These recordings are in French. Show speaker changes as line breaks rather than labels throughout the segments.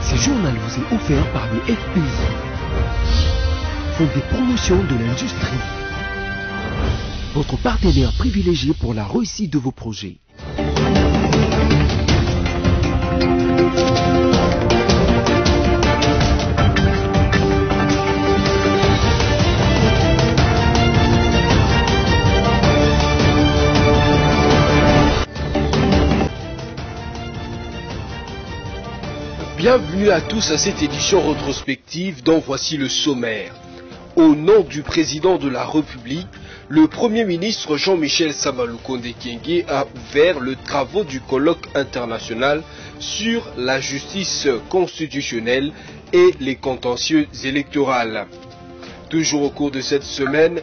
Ce journal vous est offert par le FPI, Fonds de promotion de l'industrie, votre partenaire privilégié pour la réussite de vos projets.
Bienvenue à tous à cette édition rétrospective dont voici le sommaire. Au nom du président de la République, le Premier ministre Jean-Michel Samalukonde Kyenge a ouvert le travaux du colloque international sur la justice constitutionnelle et les contentieux électoraux. Toujours au cours de cette semaine,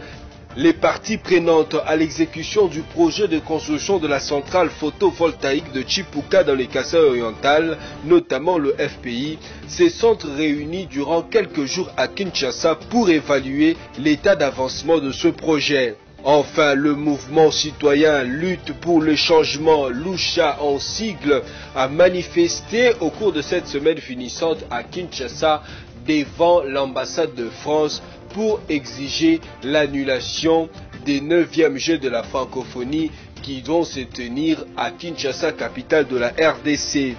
les parties prenantes à l'exécution du projet de construction de la centrale photovoltaïque de Chipuka dans les Kasaï orientales, notamment le FPI, se sont réunis durant quelques jours à Kinshasa pour évaluer l'état d'avancement de ce projet. Enfin, le mouvement citoyen Lutte pour le changement, Lucha en sigle, a manifesté au cours de cette semaine finissante à Kinshasa devant l'ambassade de France pour exiger l'annulation des 9e Jeux de la francophonie qui vont se tenir à Kinshasa, capitale de la RDC.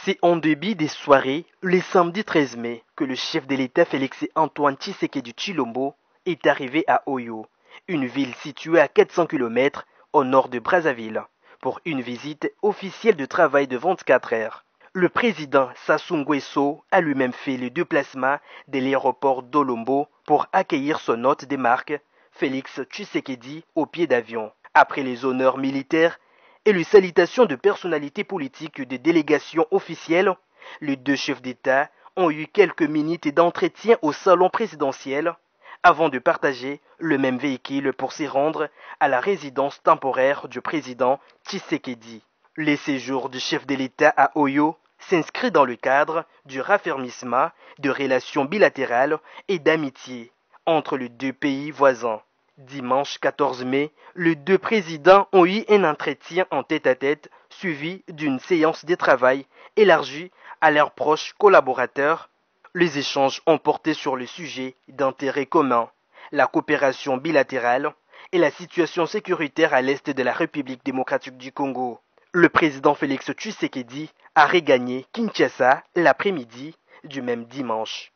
C'est en début des soirées, le samedi 13 mai, que le chef de l'État Félix Antoine Tshisekedi Tshilombo est arrivé à Oyo, une ville située à 400 km au nord de Brazzaville, pour une visite officielle de travail de 24 heures. Le président Sassou Nguesso a lui-même fait le déplacement de l'aéroport d'Olombo pour accueillir son hôte des marques, Félix Tshisekedi, au pied d'avion. Après les honneurs militaires et les salutations de personnalités politiques des délégations officielles, les deux chefs d'État ont eu quelques minutes d'entretien au salon présidentiel avant de partager le même véhicule pour s'y rendre à la résidence temporaire du président Tshisekedi. Le séjour du chef de l'État à Oyo s'inscrit dans le cadre du raffermissement de relations bilatérales et d'amitié entre les deux pays voisins. Dimanche 14 mai, les deux présidents ont eu un entretien en tête-à-tête suivi d'une séance de travail élargie à leurs proches collaborateurs. Les échanges ont porté sur le sujet d'intérêt commun, la coopération bilatérale et la situation sécuritaire à l'est de la République démocratique du Congo. Le président Félix Tshisekedi a regagné Kinshasa l'après-midi du même dimanche.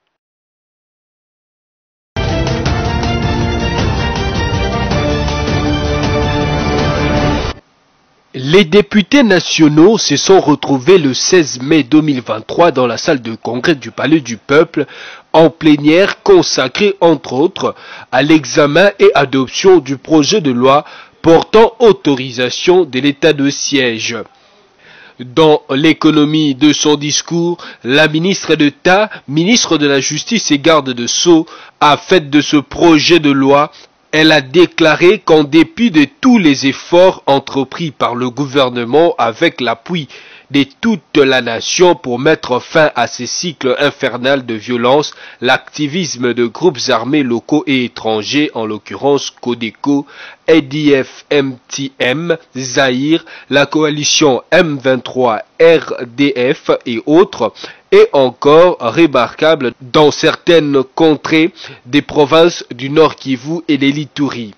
Les députés nationaux se sont retrouvés le 16 mai 2023 dans la salle de congrès du Palais du Peuple en plénière consacrée entre autres à l'examen et adoption du projet de loi portant autorisation de l'état de siège. Dans l'économie de son discours, la ministre d'État, ministre de la Justice et garde de Sceaux, a fait de ce projet de loi. Elle a déclaré qu'en dépit de tous les efforts entrepris par le gouvernement avec l'appui de toute la nation pour mettre fin à ces cycles infernaux de violence, l'activisme de groupes armés locaux et étrangers, en l'occurrence Codeco, ADF MTM, Zaïre, la coalition M23 RDF et autres, est encore remarquable dans certaines contrées des provinces du Nord Kivu et des Lituri.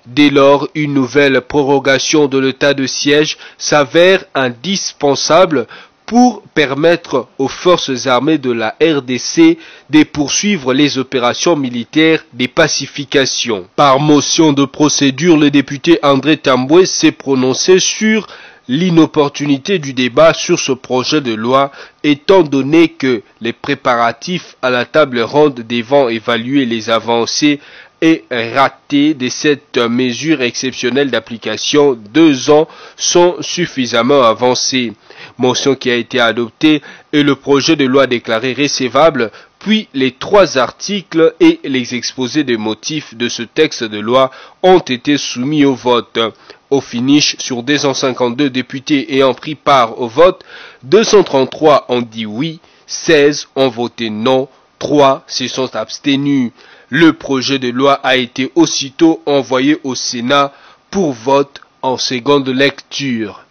Dès lors, une nouvelle prorogation de l'état de siège s'avère indispensable pour permettre aux forces armées de la RDC de poursuivre les opérations militaires de pacification. Par motion de procédure, le député André Tamboué s'est prononcé sur l'inopportunité du débat sur ce projet de loi, étant donné que les préparatifs à la table ronde devant évaluer les avancées et ratés de cette mesure exceptionnelle d'application 2 ans sont suffisamment avancés. Motion qui a été adoptée et le projet de loi déclaré recevable, puis les 3 articles et les exposés des motifs de ce texte de loi ont été soumis au vote. Au finish, sur 252 députés ayant pris part au vote, 233 ont dit oui, 16 ont voté non, 3 se sont abstenus. Le projet de loi a été aussitôt envoyé au Sénat pour vote en seconde lecture.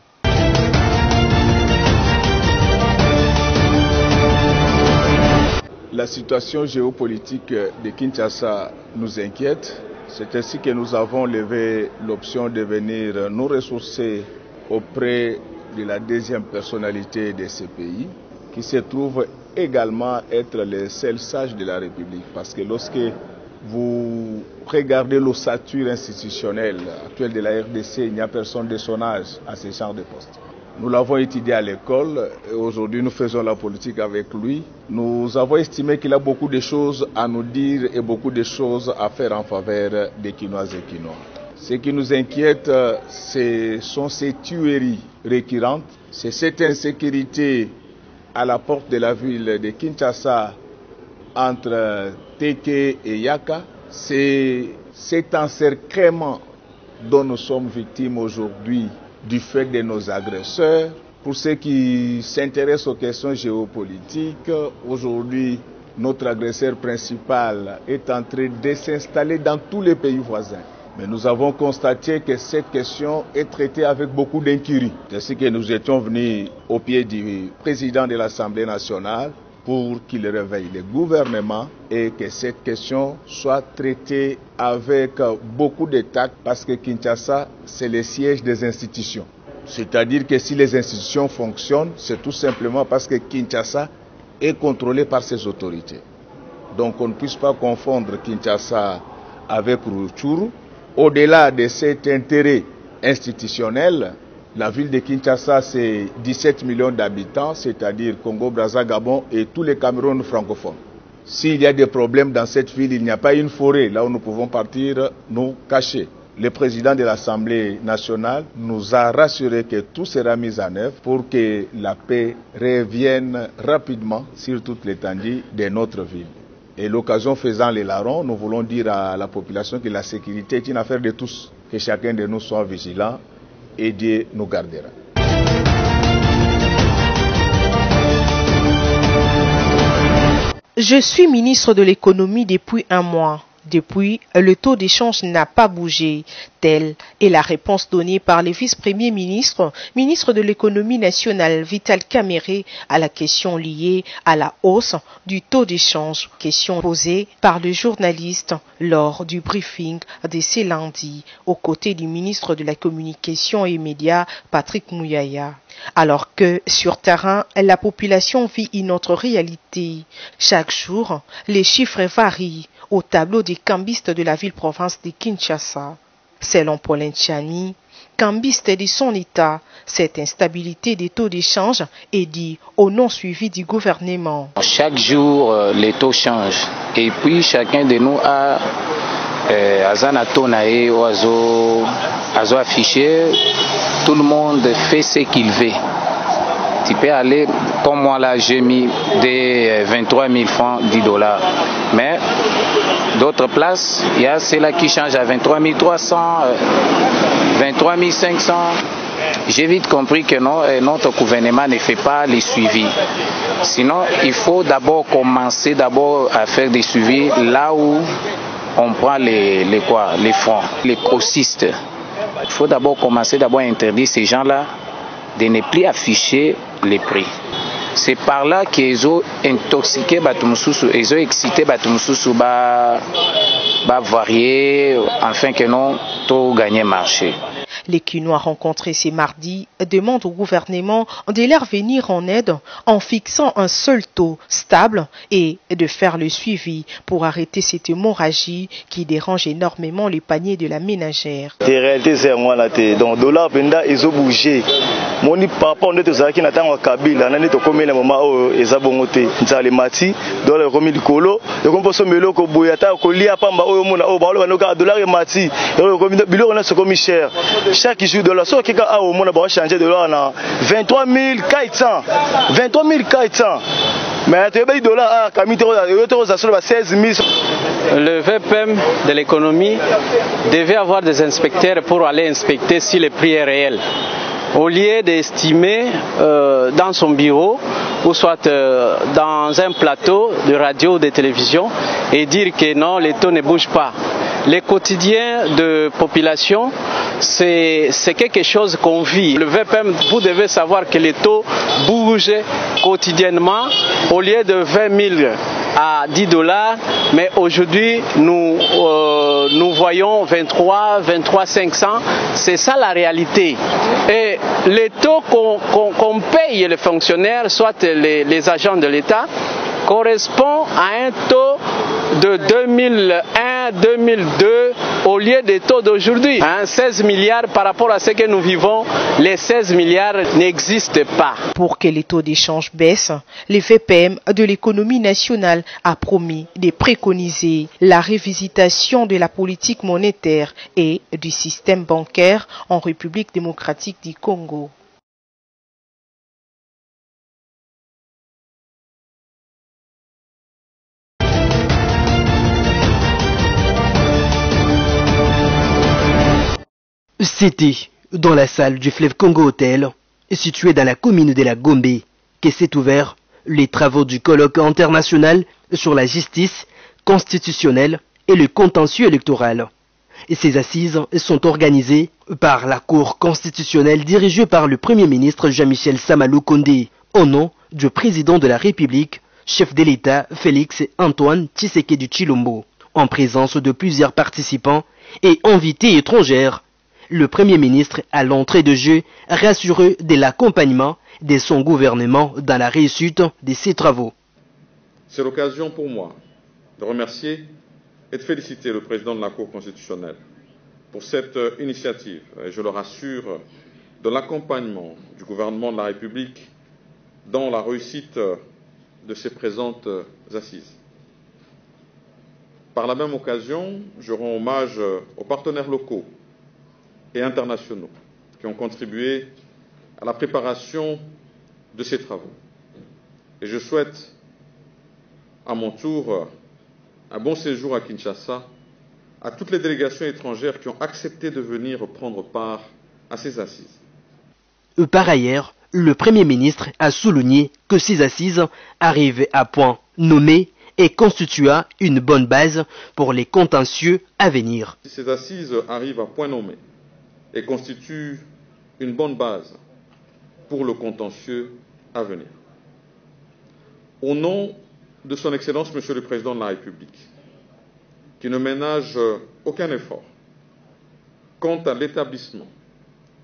La situation géopolitique de Kinshasa nous inquiète. C'est ainsi que nous avons levé l'option de venir nous ressourcer auprès de la deuxième personnalité de ce pays, qui se trouve également être le seul sage de la République. Parce que lorsque vous regardez l'ossature institutionnelle actuelle de la RDC, il n'y a personne de son âge à ce genre de poste. Nous l'avons étudié à l'école et aujourd'hui nous faisons la politique avec lui. Nous avons estimé qu'il a beaucoup de choses à nous dire et beaucoup de choses à faire en faveur des Kinoises et Kinois. Ce qui nous inquiète, ce sont ces tueries récurrentes, c'est cette insécurité à la porte de la ville de Kinshasa entre Teke et Yaka. C'est cet encerclement dont nous sommes victimes aujourd'hui du fait de nos agresseurs. Pour ceux qui s'intéressent aux questions géopolitiques, aujourd'hui, notre agresseur principal est en train de s'installer dans tous les pays voisins. Mais nous avons constaté que cette question est traitée avec beaucoup d'incurie. C'est ce que nous étions venus au pied du président de l'Assemblée nationale pour qu'il réveille le gouvernement et que cette question soit traitée avec beaucoup de tact parce que Kinshasa, c'est le siège des institutions. C'est-à-dire que si les institutions fonctionnent, c'est tout simplement parce que Kinshasa est contrôlé par ses autorités. Donc on ne puisse pas confondre Kinshasa avec Rutshuru. Au-delà de cet intérêt institutionnel, la ville de Kinshasa, c'est 17 millions d'habitants, c'est-à-dire Congo, Brazza, Gabon et tous les Cameroun francophones. S'il y a des problèmes dans cette ville, il n'y a pas une forêt là où nous pouvons partir nous cacher. Le président de l'Assemblée nationale nous a rassuré que tout sera mis en œuvre pour que la paix revienne rapidement sur toute l'étendue de notre ville. Et l'occasion faisant les larrons, nous voulons dire à la population que la sécurité est une affaire de tous, que chacun de nous soit vigilant et Dieu nous gardera.
Je suis ministre de l'économie depuis un mois. Depuis, le taux d'échange n'a pas bougé. Telle est la réponse donnée par le vice-premier ministre de l'économie nationale Vital Kamerhe à la question liée à la hausse du taux d'échange. Question posée par le journaliste lors du briefing de ce lundi aux côtés du ministre de la Communication et Médias Patrick Mouyaya. Alors que sur terrain, la population vit une autre réalité. Chaque jour, les chiffres varient au tableau des cambistes de la ville-province de Kinshasa. Selon Paulin Tchani, cambiste de son état, cette instabilité des taux d'échange est due au non-suivi du gouvernement.
Chaque jour, les taux changent. Et puis, chacun de nous a Azanatonae ou Azo affiché. Tout le monde fait ce qu'il veut. Tu peux aller, comme moi là, j'ai mis des 23 000 francs, 10 $. Mais d'autres places, il y a ceux-là qui changent à 23 300, 23 500. J'ai vite compris que non, notre gouvernement ne fait pas les suivis. Sinon, il faut d'abord commencer à faire des suivis là où on prend les fonds, les grossistes. Il faut d'abord commencer à interdire ces gens-là de ne plus afficher les prix. C'est par là qu'ils ont intoxiqué Batumsusu, ils ont excité Batumsusu, varier, afin que non, tout gagner marché.
Les Kinois rencontrés ce mardi demandent au gouvernement de leur venir en aide en fixant un seul taux stable et de faire le suivi pour arrêter cette hémorragie qui dérange énormément les paniers de la ménagère.
Les réalités, c'est moi là. Donc, dollar, ils ont bougé. Mon papa, on est aux Araki, on Kabila, on est au commun, le moment où ils ont bongoté. Ils ont les mati, dans le remis du colo, le composant melo, ko boyata, ko lia pamba, au mona, au balo, on dollar et mati, le remis de bilo, on a ce commis cher. Chaque jour de la sorte, quelqu'un a au monde a changé de l'or en 23 400. 23 400. Mais tu as dollars à Kamite, à 16 000.
Le VPM de l'économie devait avoir des inspecteurs pour aller inspecter si le prix est réel. Au lieu d'estimer dans son bureau ou soit dans un plateau de radio ou de télévision et dire que non, les taux ne bougent pas. les quotidiens de population, c'est quelque chose qu'on vit. Le VPM, vous devez savoir que les taux bougent quotidiennement. Au lieu de 20 000 à 10 $, mais aujourd'hui nous voyons 23 500. C'est ça la réalité. Et les taux qu'on paye les fonctionnaires, soit les agents de l'État, correspond à un taux de 2001-2002 au lieu des taux d'aujourd'hui. 16 milliards par rapport à ce que nous vivons, les 16 milliards n'existent pas.
Pour que les taux d'échange baissent, le VPM de l'économie nationale a promis de préconiser la révisitation de la politique monétaire et du système bancaire en République démocratique du Congo.
C'était dans la salle du Fleuve Congo Hotel, située dans la commune de la Gombe, que s'est ouvert les travaux du colloque international sur la justice constitutionnelle et le contentieux électoral. Et ces assises sont organisées par la Cour constitutionnelle dirigée par le Premier ministre Jean-Michel Samalou Kondé, au nom du président de la République, chef de l'État Félix Antoine Tshisekedi Tshilombo, en présence de plusieurs participants et invités étrangères. Le Premier ministre, à l'entrée de jeu, rassuré de l'accompagnement de son gouvernement dans la réussite de ses travaux.
C'est l'occasion pour moi de remercier et de féliciter le président de la Cour constitutionnelle pour cette initiative. Et je le rassure de l'accompagnement du gouvernement de la République dans la réussite de ces présentes assises. Par la même occasion, je rends hommage aux partenaires locaux et internationaux qui ont contribué à la préparation de ces travaux. Et je souhaite à mon tour un bon séjour à Kinshasa à toutes les délégations étrangères qui ont accepté de venir prendre part à ces assises.
Par ailleurs, le Premier ministre a souligné que ces assises arrivent à point nommé et constitua une bonne base pour les contentieux à venir.
Ces assises arrivent à point nommé et constituent une bonne base pour le contentieux à venir. Au nom de son Excellence, Monsieur le Président de la République, qui ne ménage aucun effort quant à l'établissement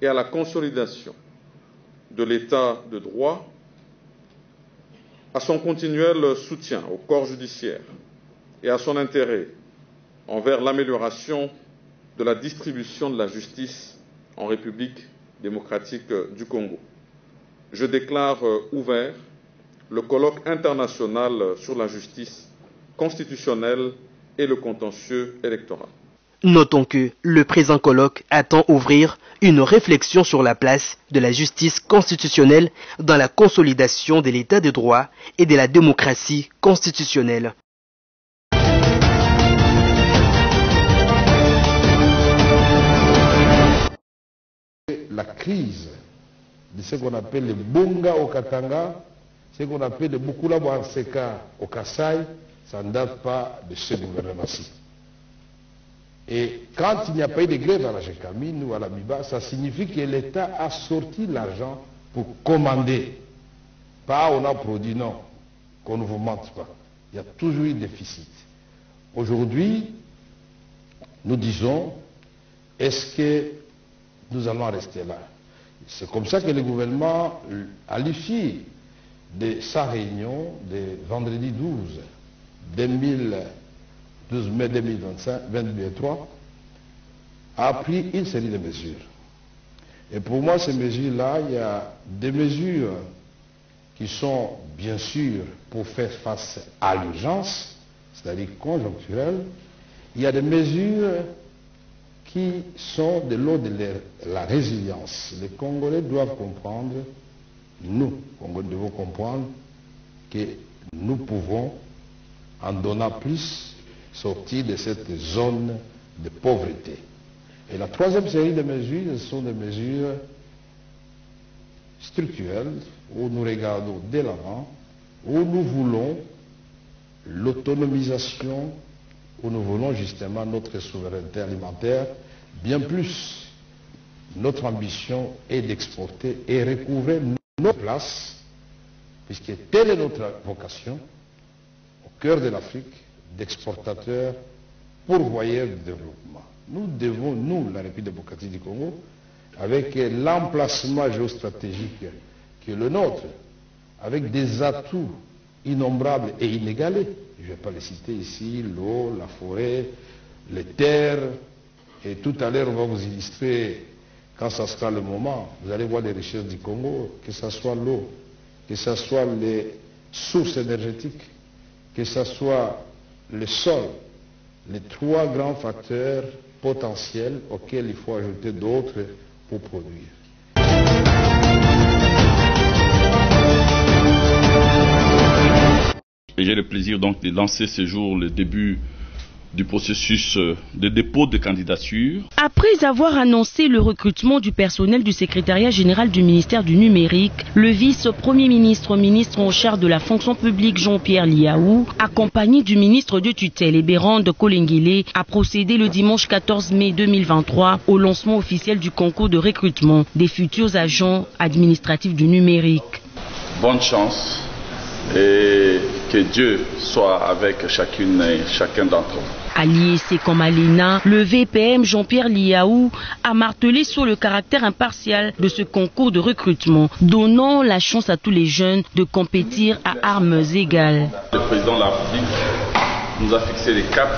et à la consolidation de l'État de droit, à son continuel soutien au corps judiciaire et à son intérêt envers l'amélioration de la distribution de la justice en République démocratique du Congo. Je déclare ouvert le colloque international sur la justice constitutionnelle et le contentieux électoral.
Notons que le présent colloque attend ouvrir une réflexion sur la place de la justice constitutionnelle dans la consolidation de l'état de droit et de la démocratie constitutionnelle.
La crise de ce qu'on appelle le Bonga au Katanga, ce qu'on appelle le Bukula Bwanseka au Kasaï, ça ne date pas de ce gouvernement-ci. Et quand il n'y a pas eu de grève à la Gécamine ou à la Biba, ça signifie que l'État a sorti l'argent pour commander. Pas on a produit, non, qu'on ne vous mente pas. Il y a toujours eu déficit. Aujourd'hui, nous disons, est-ce que nous allons rester là? C'est comme ça que le gouvernement, à l'issue de sa réunion de vendredi 12 mai 2023, a pris une série de mesures. Et pour moi, ces mesures-là, il y a des mesures qui sont bien sûr pour faire face à l'urgence, c'est-à-dire conjoncturelle. Il y a des mesures qui sont de l'ordre de la résilience. Les Congolais doivent comprendre, nous, Congolais, devons comprendre que nous pouvons, en donnant plus, sortir de cette zone de pauvreté. Et la troisième série de mesures, ce sont des mesures structurelles, où nous regardons dès l'avant, où nous voulons l'autonomisation où nous voulons justement notre souveraineté alimentaire, bien plus. Notre ambition est d'exporter et recouvrer nos places, puisque telle est notre vocation, au cœur de l'Afrique, d'exportateurs pourvoyeurs du développement. Nous devons, nous, la République démocratique du Congo, avec l'emplacement géostratégique qui est le nôtre, avec des atouts innombrables et inégalés, je ne vais pas les citer ici, l'eau, la forêt, les terres, et tout à l'heure on va vous illustrer, quand ça sera le moment, vous allez voir les richesses du Congo, que ce soit l'eau, que ce soit les sources énergétiques, que ce soit le sol, les trois grands facteurs potentiels auxquels il faut ajouter d'autres pour produire.
J'ai le plaisir donc de lancer ce jour le début du processus de dépôt de candidature.
Après avoir annoncé le recrutement du personnel du secrétariat général du ministère du numérique, le vice-premier ministre en charge de la fonction publique Jean-Pierre Liaou, accompagné du ministre de tutelle Ebérande Kolengile, a procédé le dimanche 14 mai 2023 au lancement officiel du concours de recrutement des futurs agents administratifs du numérique.
Bonne chance et que Dieu soit avec chacune et chacun d'entre vous.
Allié Sekomalina, le VPM Jean-Pierre Liaou a martelé sur le caractère impartial de ce concours de recrutement, donnant la chance à tous les jeunes de compétir à armes égales.
Le président de la République nous a fixé les caps,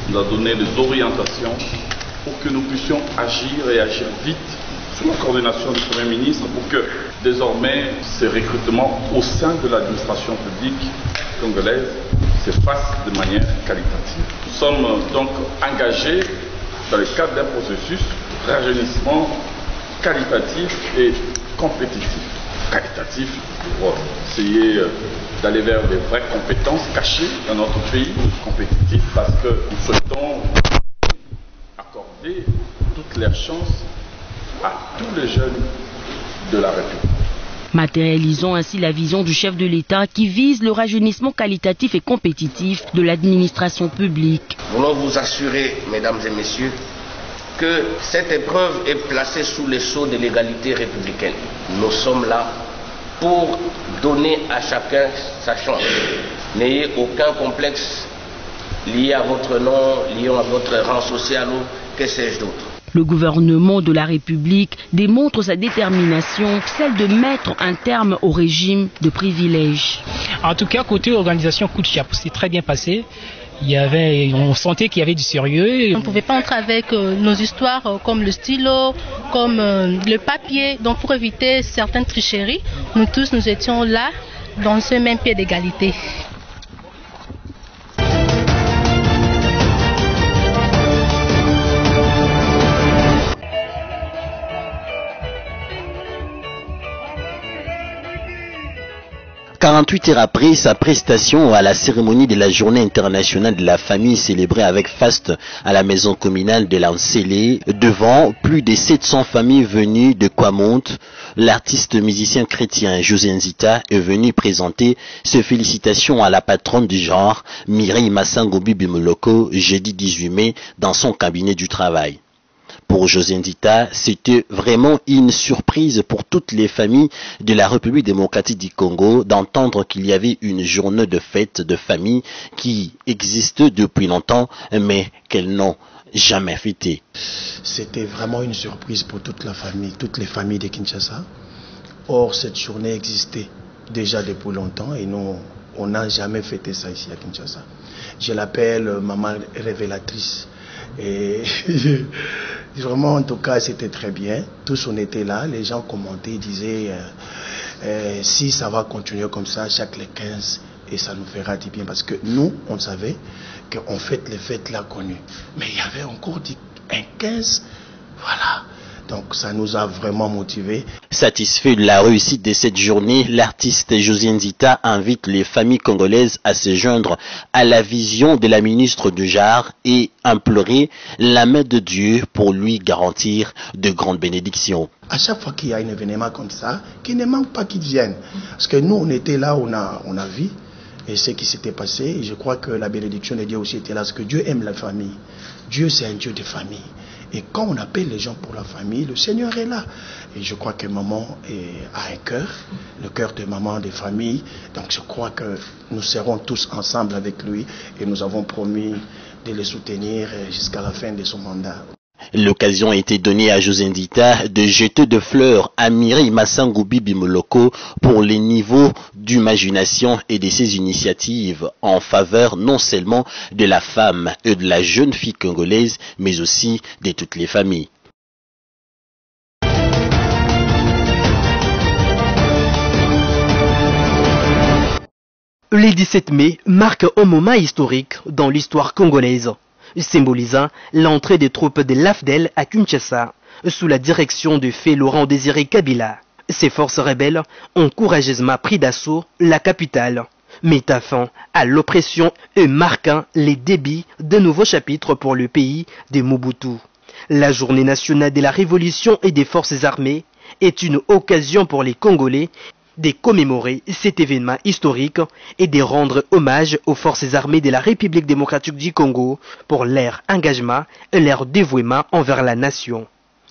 nous a donné des orientations pour que nous puissions agir et agir vite sous la coordination du Premier ministre pour que désormais ces recrutements au sein de l'administration publique congolaise se fassent de manière qualitative. Nous sommes donc engagés dans le cadre d'un processus de rajeunissement qualitatif et compétitif. Qualitatif pour essayer d'aller vers des vraies compétences cachées dans notre pays, compétitif parce que nous souhaitons accorder toutes les chances à tous les jeunes de la République.
Matérialisant ainsi la vision du chef de l'État qui vise le rajeunissement qualitatif et compétitif de l'administration publique.
Nous voulons vous assurer, mesdames et messieurs, que cette épreuve est placée sous le sceau de l'égalité républicaine. Nous sommes là pour donner à chacun sa chance. N'ayez aucun complexe lié à votre nom, lié à votre rang social ou que sais-je d'autre.
Le gouvernement de la République démontre sa détermination, celle de mettre un terme au régime de privilèges.
En tout cas, côté organisation coup de chapeau, c'est très bien passé. On sentait qu'il y avait du sérieux.
On ne pouvait pas entrer avec nos histoires comme le stylo, comme le papier. Donc pour éviter certaines tricheries, nous tous nous étions là dans ce même pied d'égalité.
« 48 heures après sa prestation à la cérémonie de la journée internationale de la famille célébrée avec faste à la maison communale de l'Ancélé, devant plus de 700 familles venues de Kwamont, l'artiste musicien chrétien José Nzita est venu présenter ses félicitations à la patronne du genre, Mireille Massango Bibimoloko, jeudi 18 mai, dans son cabinet du travail. Pour José Nzita, c'était vraiment une surprise pour toutes les familles de la République démocratique du Congo d'entendre qu'il y avait une journée de fête de famille qui existe depuis longtemps, mais qu'elles n'ont jamais fêté.
C'était vraiment une surprise pour toute la famille, toutes les familles de Kinshasa. Or, cette journée existait déjà depuis longtemps et nous, on n'a jamais fêté ça ici à Kinshasa. Je l'appelle maman révélatrice. Et vraiment, en tout cas, c'était très bien. Tous on était là, les gens commentaient, disaient si ça va continuer comme ça, chaque les 15, et ça nous fera du bien. Parce que nous, on savait qu'on fête les fêtes là connues. Mais il y avait encore un 15, voilà. Donc ça nous a vraiment motivés.
Satisfait de la réussite de cette journée, l'artiste José Nzita invite les familles congolaises à se joindre à la vision de la ministre du genre et implorer la main de Dieu pour lui garantir de grandes bénédictions.
À chaque fois qu'il y a un événement comme ça, qu'il ne manque pas qu'ils viennent. Parce que nous, on était là, on a vu. ce qui s'était passé. Je crois que la bénédiction de Dieu aussi était là, parce que Dieu aime la famille. Dieu, c'est un Dieu de famille. Et quand on appelle les gens pour la famille, le Seigneur est là. Et je crois que maman a un cœur, le cœur de maman des familles. Donc je crois que nous serons tous ensemble avec lui et nous avons promis de le soutenir jusqu'à la fin de son mandat.
L'occasion a été donnée à José Ndita de jeter de fleurs à Mireille Massangoubi Bimoloko pour les niveaux d'imagination et de ses initiatives en faveur non seulement de la femme et de la jeune fille congolaise, mais aussi de toutes les familles.
Le 17 mai marque un moment historique dans l'histoire congolaise, symbolisant l'entrée des troupes de l'AFDEL à Kinshasa, sous la direction de Feu Laurent Désiré Kabila. Ces forces rebelles ont courageusement pris d'assaut la capitale, mettant fin à l'oppression et marquant les débuts de nouveaux chapitres pour le pays de Mobutu. La journée nationale de la révolution et des forces armées est une occasion pour les Congolais de commémorer cet événement historique et de rendre hommage aux forces armées de la République démocratique du Congo pour leur engagement et leur dévouement envers la nation.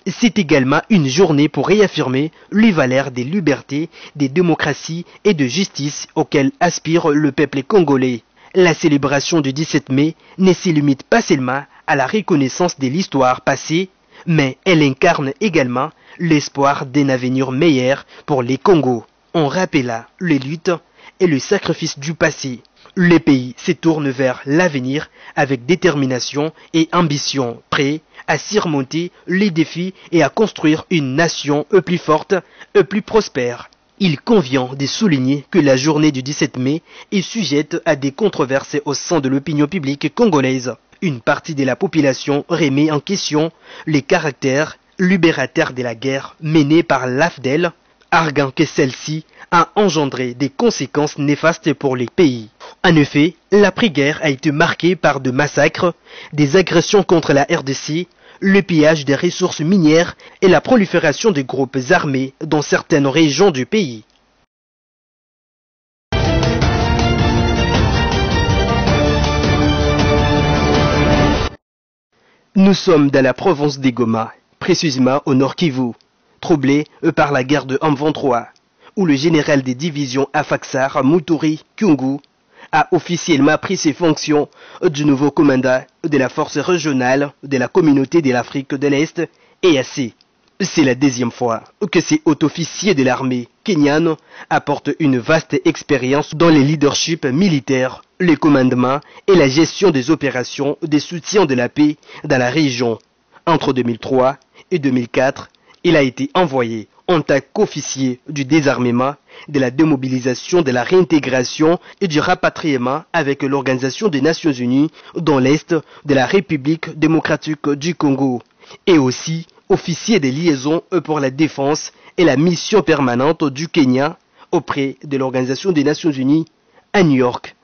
C'est également une journée pour réaffirmer les valeurs de liberté, de démocratie et de justice auxquelles aspire le peuple congolais. La célébration du 17 mai ne se limite pas seulement à la reconnaissance de l'histoire passée, mais elle incarne également l'espoir d'un avenir meilleur pour les Congos. On rappela les luttes et le sacrifice du passé. Le pays se tourne vers l'avenir avec détermination et ambition, prêt à surmonter les défis et à construire une nation plus forte et plus prospère. Il convient de souligner que la journée du 17 mai est sujette à des controverses au sein de l'opinion publique congolaise. Une partie de la population remet en question les caractères libérateurs de la guerre menée par l'AFDEL, arguant que celle-ci a engendré des conséquences néfastes pour les pays. En effet, l'après-guerre a été marquée par des massacres, des agressions contre la RDC, le pillage des ressources minières et la prolifération de groupes armés dans certaines régions du pays. Nous sommes dans la province des Goma, précisément au Nord Kivu, troublé par la guerre de M23, où le général des divisions Afaxar Muturi Kyungu a officiellement pris ses fonctions du nouveau commandant de la force régionale de la communauté de l'Afrique de l'Est, EAC. C'est la deuxième fois que ces hauts officiers de l'armée kenyane apportent une vaste expérience dans le leadership militaire, le commandement et la gestion des opérations de soutien de la paix dans la région. Entre 2003 et 2004, il a été envoyé en tant qu'officier du désarmement, de la démobilisation, de la réintégration et du rapatriement avec l'Organisation des Nations Unies dans l'Est de la République démocratique du Congo, et aussi officier des liaisons pour la défense et la mission permanente du Kenya auprès de l'Organisation des Nations Unies à New York.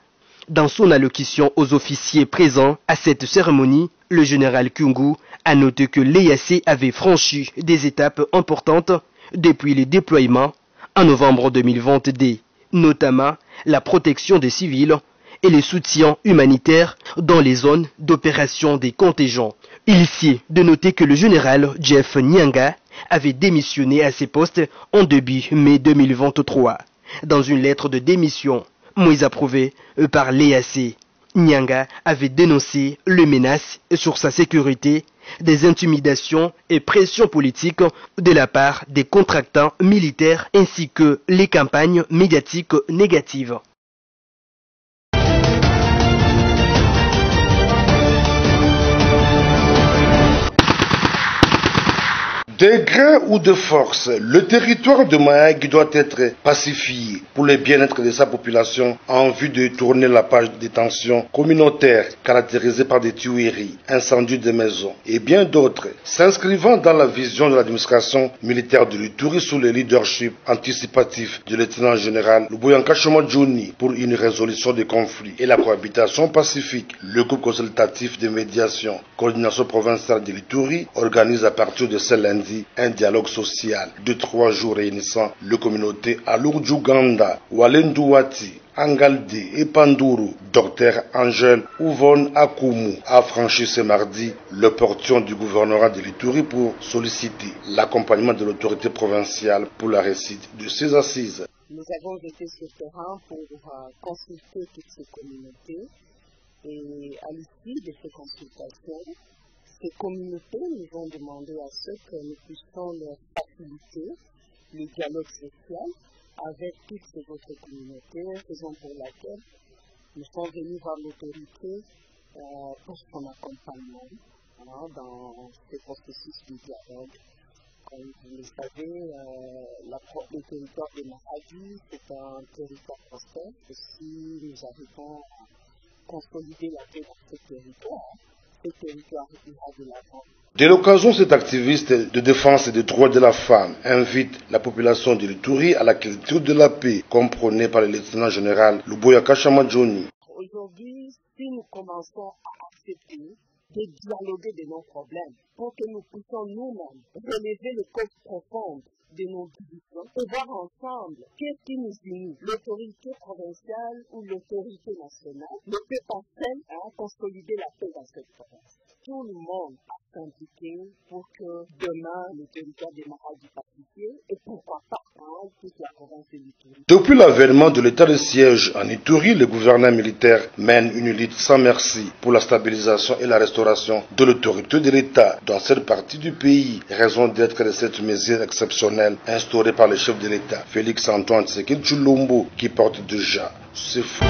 Dans son allocution aux officiers présents à cette cérémonie, le général Kyungu a noté que l'EAC avait franchi des étapes importantes depuis le déploiement en novembre 2022, notamment la protection des civils et le soutien humanitaire dans les zones d'opération des contingents. Il est de noter que le général Jeff Nyanga avait démissionné à ses postes en début mai 2023. Dans une lettre de démission, moins approuvée par l'EAC, Nyanga avait dénoncé les menaces sur sa sécurité, des intimidations et pressions politiques de la part des contractants militaires ainsi que les campagnes médiatiques négatives.
De gré ou de force, le territoire de Mahagi doit être pacifié pour le bien-être de sa population en vue de tourner la page des tensions communautaires caractérisées par des tueries, incendies de maisons et bien d'autres, s'inscrivant dans la vision de l'administration militaire de l'Ituri sous le leadership anticipatif du lieutenant-général Luboyanka Shomodjouni pour une résolution des conflits et la cohabitation pacifique. Le groupe consultatif de médiation, coordination provinciale de l'Ituri organise à partir de ce lundi un dialogue social de 3 jours réunissant les communautés à Lourjouganda, Walendouati, Angalde et Panduru, Dr Angel Ouvon Akumu a franchi ce mardi le portion du gouvernorat de l'Ituri pour solliciter l'accompagnement de l'autorité provinciale pour la réussite de ces assises.
Nous avons été sur le terrain pour consulter toutes ces communautés et à l'issue de ces consultations, ces communautés nous ont demandé à ce que nous puissions leur faciliter le dialogue social avec toutes ces autres communautés, raison pour laquelle nous sommes venus voir l'autorité pour son accompagnement dans ce processus de dialogue. Comme vous le savez, le territoire de Mahagi, c'est un territoire prospère. Et si nous arrivons à consolider la paix dans ce territoire ira de l'avant.
De l'occasion, cet activiste de défense des droits de la femme invite la population de l'Ituri à la culture de la paix, comme prôné par le lieutenant général Luboya Kashama Johnny.
Aujourd'hui, si nous commençons à accepter de dialoguer de nos problèmes, pour que nous puissions nous-mêmes relever les causes profondes de nos divisions et voir ensemble qu'est-ce qui nous unit, l'autorité provinciale ou l'autorité nationale, ne peut pas seule consolider la paix dans cette province. Tout le monde a s'impliqué pour que demain le territoire de Mahagi pacifié et pourquoi pas toute la province de l'Ituri.
Depuis l'avènement de l'état de siège en Ituri, le gouvernement militaire mène une lutte sans merci pour la stabilisation et la restauration de l'autorité de l'État dans cette partie du pays, raison d'être de cette mesure exceptionnelle instaurée par le chef de l'État, Félix Antoine Tshisekedi Tshilombo, qui porte déjà ses fruits.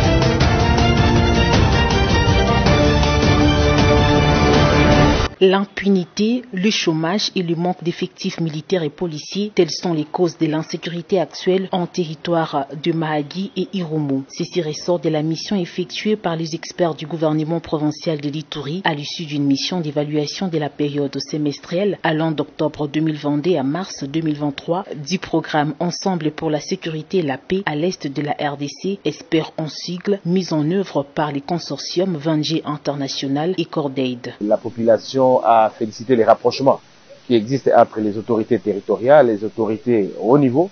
L'impunité, le chômage et le manque d'effectifs militaires et policiers, telles sont les causes de l'insécurité actuelle en territoire de Mahagi et Irumu. Ceci ressort de la mission effectuée par les experts du gouvernement provincial de l'Ituri à l'issue d'une mission d'évaluation de la période semestrielle allant d'octobre 2022 à mars 2023 du programme Ensemble pour la sécurité et la paix à l'est de la RDC, espère en sigle, mise en œuvre par les consortiums 20G International et Cordaid.
La population a félicité les rapprochements qui existent entre les autorités territoriales et les autorités au niveau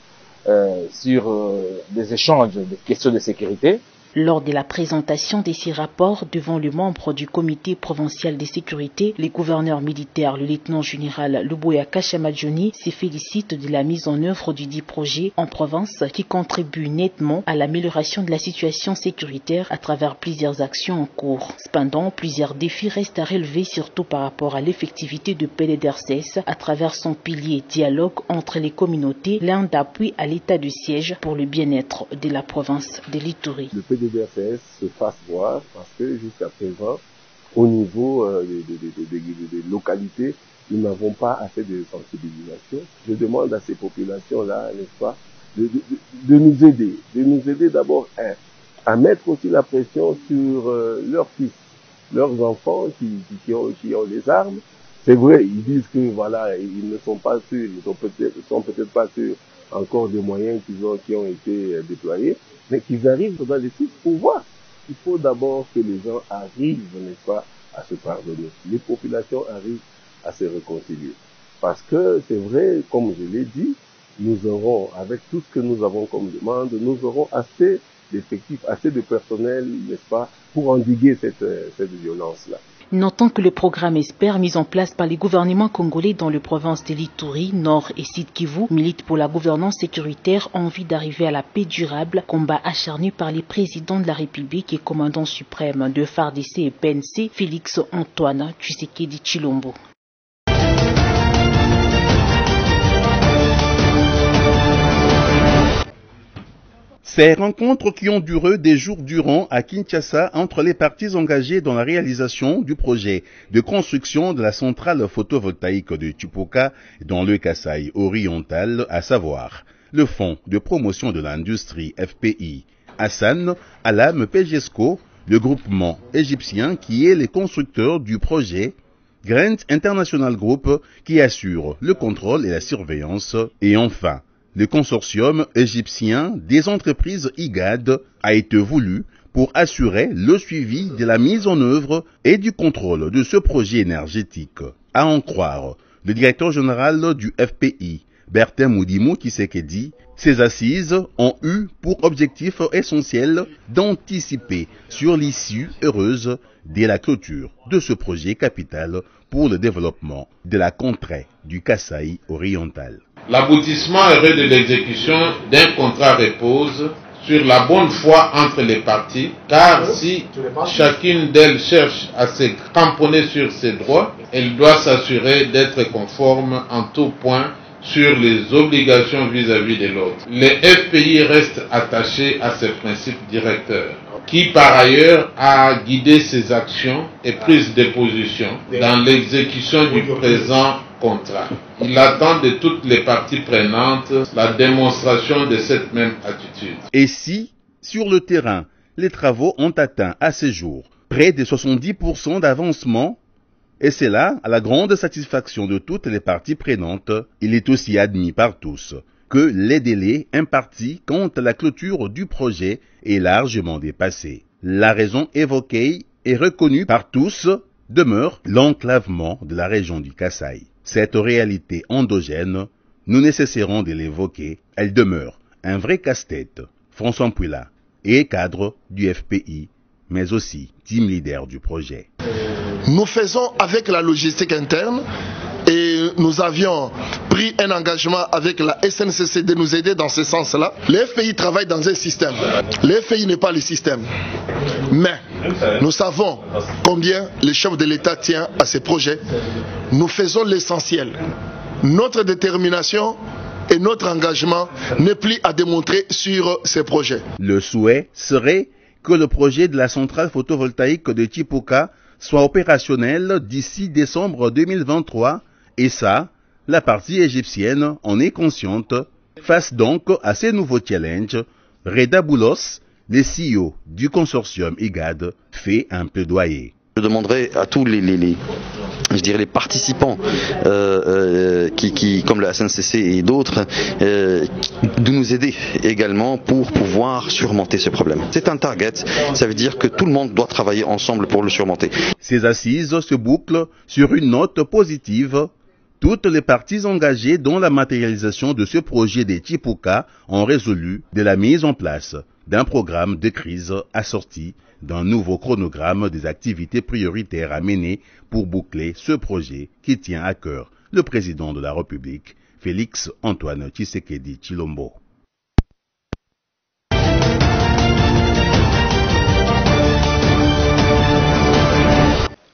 sur des échanges de questions de sécurité.
Lors de la présentation de ces rapports devant le membre du comité provincial de sécurité, les gouverneurs militaires, le lieutenant général Luboya Kashama Johnny se félicite de la mise en œuvre du dit projet en province qui contribue nettement à l'amélioration de la situation sécuritaire à travers plusieurs actions en cours. Cependant, plusieurs défis restent à relever, surtout par rapport à l'effectivité de PDDRCS à travers son pilier dialogue entre les communautés, l'un d'appui à l'état de siège pour le bien-être de la province de l'Ituri.
Le PDDRCS se fasse voir parce que jusqu'à présent, au niveau des localités, nous n'avons pas assez de sensibilisation. Je demande à ces populations-là, n'est-ce pas, de nous aider d'abord à mettre aussi la pression sur leurs fils, leurs enfants qui ont les armes. C'est vrai, ils disent que voilà, ils ne sont pas sûrs, ils sont peut-être pas sûrs encore des moyens qui ont été déployés, mais qu'ils arrivent dans les sites pour voir. Il faut d'abord que les gens arrivent, n'est-ce pas, à se pardonner. Les populations arrivent à se réconcilier. Parce que c'est vrai, comme je l'ai dit, nous aurons, avec tout ce que nous avons comme demande, nous aurons assez d'effectifs, assez de personnel, n'est-ce pas, pour endiguer cette violence-là.
Notons que le programme ESPER, mis en place par les gouvernements congolais dans les provinces de l'Ituri, Nord et Sud Kivu, milite pour la gouvernance sécuritaire en vue d'arriver à la paix durable, combat acharné par les présidents de la République et commandant suprême de FARDC et PNC, Félix Antoine Tshisekedi Tshilombo.
Ces rencontres qui ont duré des jours durant à Kinshasa entre les parties engagées dans la réalisation du projet de construction de la centrale photovoltaïque de Tchipoka dans le Kasaï oriental, à savoir le Fonds de promotion de l'industrie FPI, Hassan Alam Pejesco, le groupement égyptien qui est le constructeur du projet, Grant International Group qui assure le contrôle et la surveillance, et enfin le consortium égyptien des entreprises IGAD a été voulu pour assurer le suivi de la mise en œuvre et du contrôle de ce projet énergétique. À en croire le directeur général du FPI, Bertin Moudimou Tshisekedi, ces assises ont eu pour objectif essentiel d'anticiper sur l'issue heureuse dès la clôture de ce projet capital pour le développement de la contrée du Kasaï oriental.
L'aboutissement heureux de l'exécution d'un contrat repose sur la bonne foi entre les parties, car si chacune d'elles cherche à se cramponner sur ses droits, elle doit s'assurer d'être conforme en tout point sur les obligations vis-à-vis de l'autre. Les FPI restent attachés à ces principes directeurs, qui par ailleurs a guidé ses actions et prises de position dans l'exécution du présent contrat. Il attend de toutes les parties prenantes la démonstration de cette même attitude.
Et si, sur le terrain, les travaux ont atteint à ce jour près de 70% d'avancement, et c'est là à la grande satisfaction de toutes les parties prenantes, il est aussi admis par tous que les délais impartis quant à la clôture du projet est largement dépassé. La raison évoquée et reconnue par tous demeure l'enclavement de la région du Kasaï. Cette réalité endogène, nous ne cesserons de l'évoquer, elle demeure un vrai casse-tête. François Mpouila est cadre du FPI, mais aussi team leader du projet.
Nous faisons avec la logistique interne et nous avions pris un engagement avec la SNCC de nous aider dans ce sens-là. Le FPI travaille dans un système. Le FPI n'est pas le système. Mais nous savons combien le chef de l'État tient à ces projets. Nous faisons l'essentiel. Notre détermination et notre engagement n'est plus à démontrer sur ces projets.
Le souhait serait que le projet de la centrale photovoltaïque de Chipuka soit opérationnel d'ici décembre 2023, et ça, la partie égyptienne en est consciente. Face donc à ces nouveaux challenges, Reda Boulos, le CEO du consortium IGAD, fait un plaidoyer.
Je demanderai à tous les participants qui, comme la SNCC et d'autres, de nous aider également pour pouvoir surmonter ce problème. C'est un target, ça veut dire que tout le monde doit travailler ensemble pour le surmonter.
Ces assises se bouclent sur une note positive. Toutes les parties engagées dans la matérialisation de ce projet des Chipuka ont résolu de la mise en place d'un programme de crise assorti d'un nouveau chronogramme des activités prioritaires à mener pour boucler ce projet qui tient à cœur le président de la République, Félix Antoine Tshisekedi Tshilombo.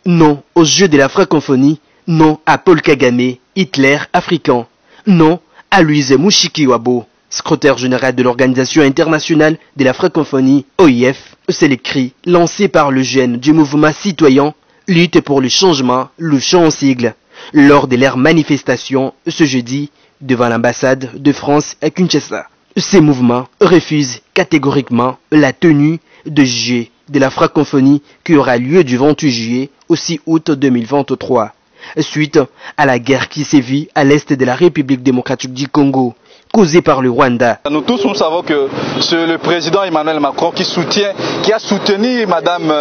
Non aux Jeux de la francophonie, non à Paul Kagame, Hitler africain, non à Louise Mushikiwabo, secrétaire général de l'Organisation internationale de la francophonie, OIF. C'est le cri lancé par le jeune du mouvement citoyen Lutte pour le changement, le chant en sigle, lors de leur manifestation ce jeudi devant l'ambassade de France à Kinshasa. Ces mouvements refusent catégoriquement la tenue de Jeux de la francophonie qui aura lieu du 28 juillet au 6 août 2023, suite à la guerre qui sévit à l'est de la République démocratique du Congo, causée par le Rwanda.
Nous tous, nous savons que c'est le président Emmanuel Macron qui a soutenu Madame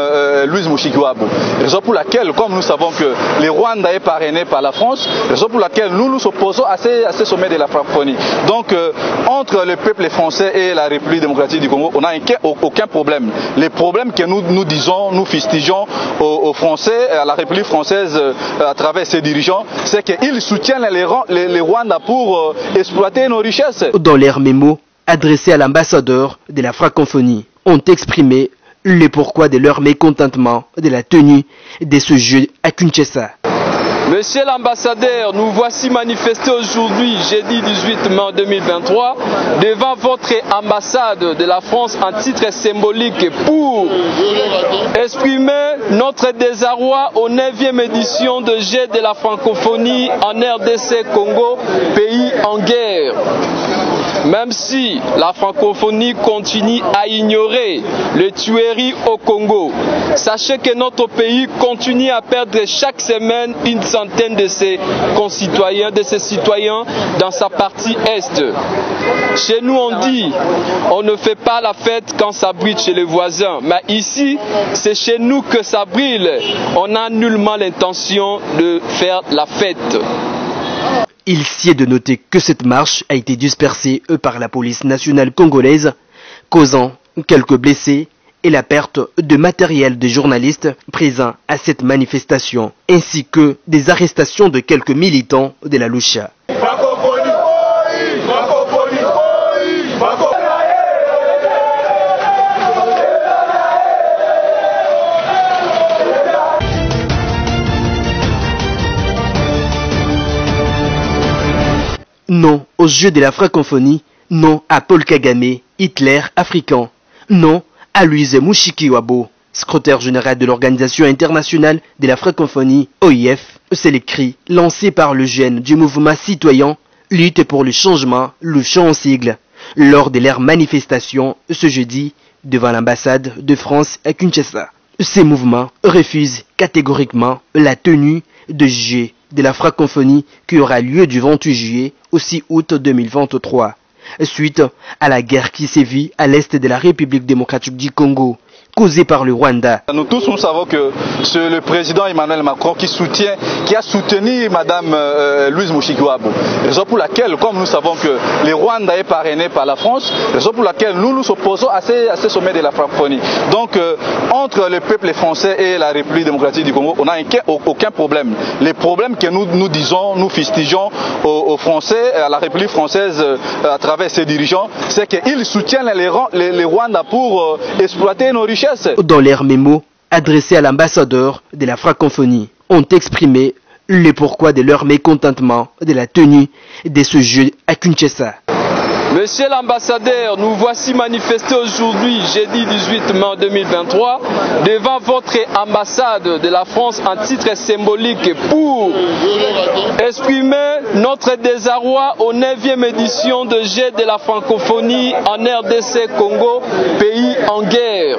Louise Mushikiwabo. Raison pour laquelle, comme nous savons que le Rwanda est parrainé par la France, raison pour laquelle nous nous opposons à ce sommet de la francophonie. Donc, entre le peuple français et la République démocratique du Congo, on n'a aucun problème. Les problèmes que nous disons, nous fustigeons aux Français, à la République française, à travers ses dirigeants, c'est qu'ils soutiennent les Rwandais pour exploiter nos richesses.
Dans leurs mémos adressés à l'ambassadeur de la francophonie, ont exprimé le pourquoi de leur mécontentement de la tenue de ce jeu à Kinshasa.
Monsieur l'ambassadeur, nous voici manifestés aujourd'hui, jeudi 18 mai 2023, devant votre ambassade de la France en titre symbolique pour exprimer notre désarroi aux 9e édition de Jeux de la francophonie en RDC Congo, pays en guerre. Même si la francophonie continue à ignorer les tueries au Congo, sachez que notre pays continue à perdre chaque semaine une centaine de ses concitoyens, de ses citoyens dans sa partie est. Chez nous on dit, on ne fait pas la fête quand ça brille chez les voisins, mais ici c'est chez nous que ça brille. On n'a nullement l'intention de faire la fête.
Il s'y est de noter que cette marche a été dispersée par la police nationale congolaise, causant quelques blessés et la perte de matériel des journalistes présents à cette manifestation, ainsi que des arrestations de quelques militants de la Lucha. Non aux Jeux de la francophonie, non à Paul Kagame, Hitler africain, non à Louise Mushikiwabo, secrétaire général de l'Organisation internationale de la francophonie, OIF. C'est les cris lancés par le jeune du mouvement citoyen Lutte pour le changement, le chant en sigle, lors de leur manifestation ce jeudi devant l'ambassade de France à Kinshasa. Ces mouvements refusent catégoriquement la tenue de Jeux de la francophonie qui aura lieu du 28 juillet au 6 août 2023, suite à la guerre qui sévit à l'est de la République démocratique du Congo, causée par le Rwanda.
Nous tous, nous savons que c'est le président Emmanuel Macron qui a soutenu Madame Louise Mushikiwabo. Raison pour laquelle, comme nous savons que le Rwanda est parrainé par la France, raison pour laquelle nous nous opposons à ces sommets de la francophonie. Donc, entre le peuple français et la République démocratique du Congo, on n'a aucun problème. Les problèmes que nous disons, nous fustigeons aux Français, à la République française, à travers ses dirigeants, c'est qu'ils soutiennent les Rwandais pour exploiter nos richesses.
Dans leur mémo adressé à l'ambassadeur de la francophonie, ont exprimé le pourquoi de leur mécontentement de la tenue de ce jeu à Kinshasa.
Monsieur l'ambassadeur, nous voici manifestés aujourd'hui, jeudi 18 mai 2023, devant votre ambassade de la France en titre symbolique pour exprimer notre désarroi aux 9e édition de Jeux de la francophonie en RDC Congo, pays en guerre.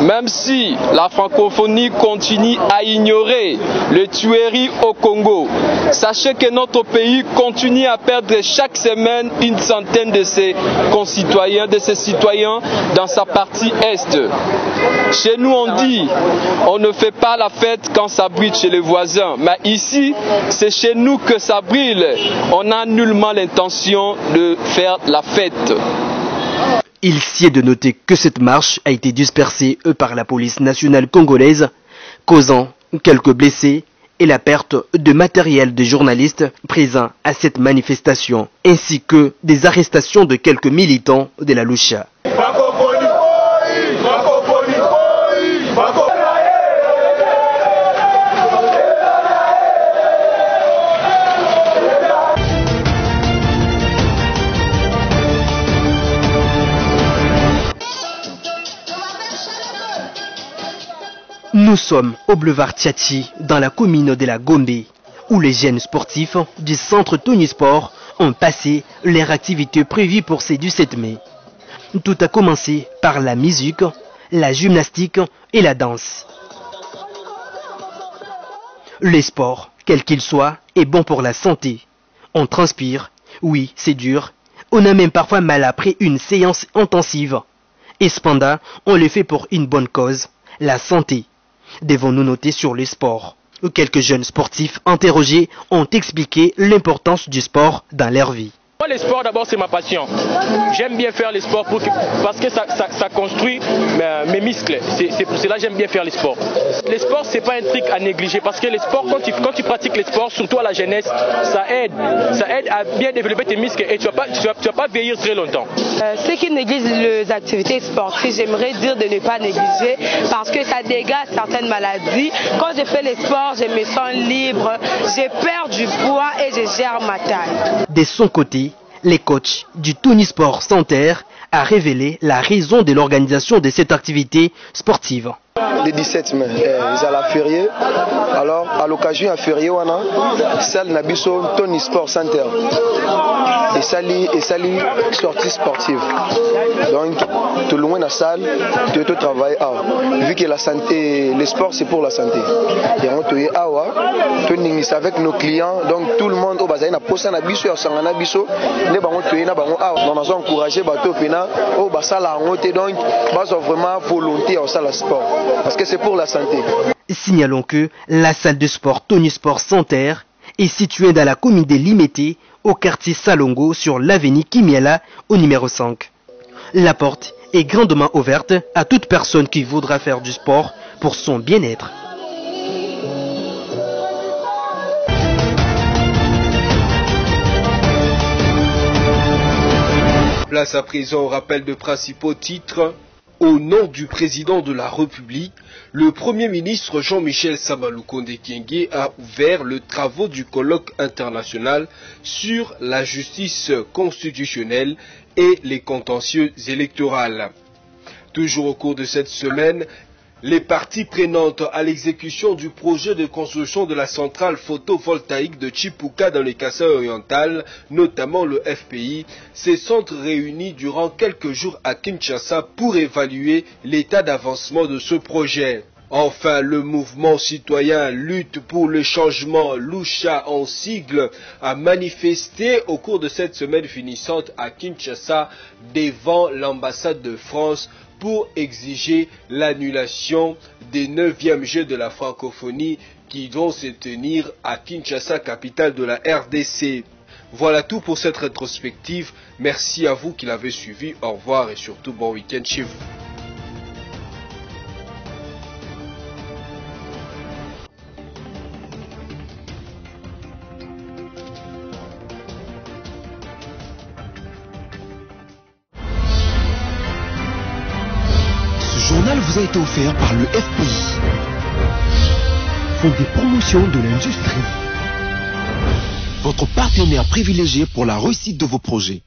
Même si la francophonie continue à ignorer les tueries au Congo, sachez que notre pays continue à perdre chaque semaine une centaine de ses concitoyens, de ses citoyens dans sa partie est. Chez nous on dit, on ne fait pas la fête quand ça brille chez les voisins, mais ici c'est chez nous que ça brille. On n'a nullement l'intention de faire la fête.
Il s'y est de noter que cette marche a été dispersée par la police nationale congolaise, causant quelques blessés et la perte de matériel des journalistes présents à cette manifestation, ainsi que des arrestations de quelques militants de la Lucha. Nous sommes au boulevard Tchatchi, dans la commune de la Gombe, où les jeunes sportifs du centre Tony Sport ont passé leur activité prévue pour ce 17 mai. Tout a commencé par la musique, la gymnastique et la danse. Le sport, quel qu'il soit, est bon pour la santé. On transpire, oui, c'est dur. On a même parfois mal après une séance intensive. Et cependant, on le fait pour une bonne cause, la santé. Devons-nous noter sur le sport. Quelques jeunes sportifs interrogés ont expliqué l'importance du sport dans leur vie.
Moi, le sport, d'abord, c'est ma passion. J'aime bien faire le sport parce que ça construit mes muscles. C'est pour cela que j'aime bien faire le sport. Le sport, c'est pas un truc à négliger parce que le sport, quand tu pratiques le sport, surtout à la jeunesse, ça aide à bien développer tes muscles et tu vas pas vieillir très longtemps.
Ceux qui négligent les activités sportives, j'aimerais dire de ne pas négliger parce que ça dégage certaines maladies. Quand je fais le sport, je me sens libre, je perds du poids et je gère ma taille.
De son côté, les coachs du Tony Sport Center a révélé la raison de l'organisation de cette activité sportive.
Le 17 mai, ils allaient férié. Alors, à l'occasion de férié, on a salle Nabiso Tony Sport Center. Et sali sortie sportive. Donc, tout le monde dans la salle, tout le travail. Vu que la santé, le sport c'est pour la santé. Et on est avec nos clients. Donc, tout le monde, on a posé na biso, on a biso, on a encouragé bateau pena, on a ça la honte. Donc, on a vraiment volonté au salle sport. Parce que c'est pour la santé.
Signalons que la salle de sport Tony Sport Center est situé dans la commune de Limete, au quartier Salongo, sur l'avenue Kimiala, au numéro 5. La porte est grandement ouverte à toute personne qui voudra faire du sport pour son bien-être.
Place à présent au rappel de principaux titres. Au nom du président de la République, le Premier ministre Jean-Michel Samalukonde Kyenge a ouvert les travaux du colloque international sur la justice constitutionnelle et les contentieux électoraux. Toujours au cours de cette semaine, les parties prenantes à l'exécution du projet de construction de la centrale photovoltaïque de Chipuka dans le Kasaï oriental, notamment le FPI, se sont réunis durant quelques jours à Kinshasa pour évaluer l'état d'avancement de ce projet. Enfin, le mouvement citoyen Lutte pour le changement, Lucha en sigle, a manifesté au cours de cette semaine finissante à Kinshasa devant l'ambassade de France pour exiger l'annulation des 9e Jeux de la francophonie qui vont se tenir à Kinshasa, capitale de la RDC. Voilà tout pour cette rétrospective. Merci à vous qui l'avez suivi. Au revoir et surtout bon week-end chez vous.
Ce journal vous a été offert par le FPI, Fonds de promotion de l'industrie, votre partenaire privilégié pour la réussite de vos projets.